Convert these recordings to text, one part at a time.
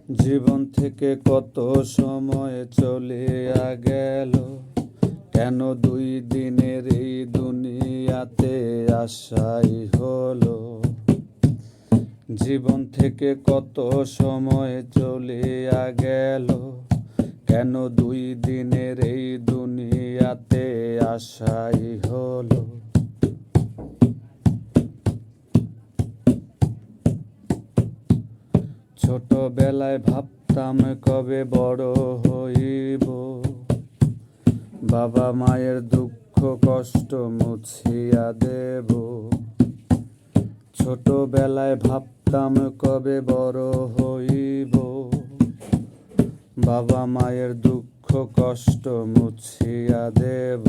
জীবন থেকে কত সময় চলিয়া গেল, কেন দুই দিনের এই দুনিয়াতে আসাই হলো। জীবন থেকে কত সময় চলিয়া গেল, কেন দুই দিনের এই দুনিয়াতে আসাই হলো। ছোটবেলায় ভাবতাম কবে বড় হইব, বাবা মায়ের দুঃখ কষ্ট মুছিয়া দেব। ছোটবেলায় ভাবতাম কবে বড় হইব, বাবা মায়ের দুঃখ কষ্ট মুছিয়া দেব।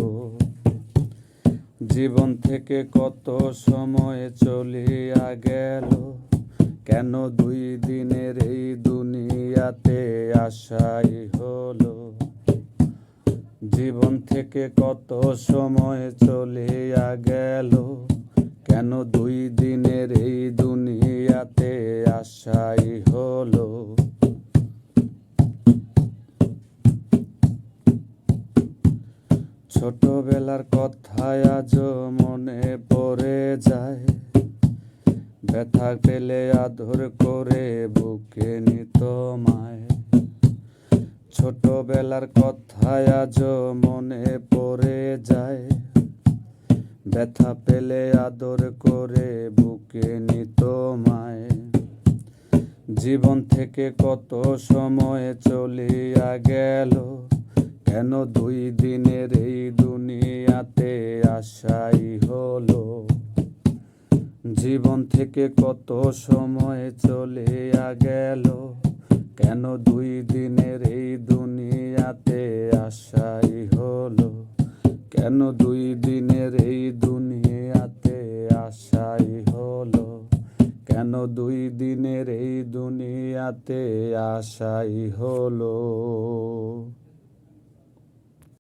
জীবন থেকে কত সময় চলিয়া গেল, কেন দুই দিনের এই দুনিয়াতে আসাই হলো। জীবন থেকে কত সময় চলিয়া গেল, কেন দুই দিনের এই দুনিয়াতে আসাই হলো। ছোটবেলার কথায় আজ মনে পড়ে যায়, ব্যথা পেলে আদর করে বুকে নিত মায়। ছোটবেলার কথায় আজ মনে পড়ে যায়, ব্যথা পেলে আদর করে বুকে নিত মায়। জীবন থেকে কত সময় চলিয়া গেল, কেন দুই দিনের এই দুনিয়াতে আসাই হলো। জীবন থেকে কত সময় চলিয়া গেল, কেন দুই দিনের এই দুনিয়াতে আসাই হলো। কেন দুই দিনের এই দুনিয়াতে আসাই হলো, কেন দুই দিনের এই দুনিয়াতে আসাই হলো।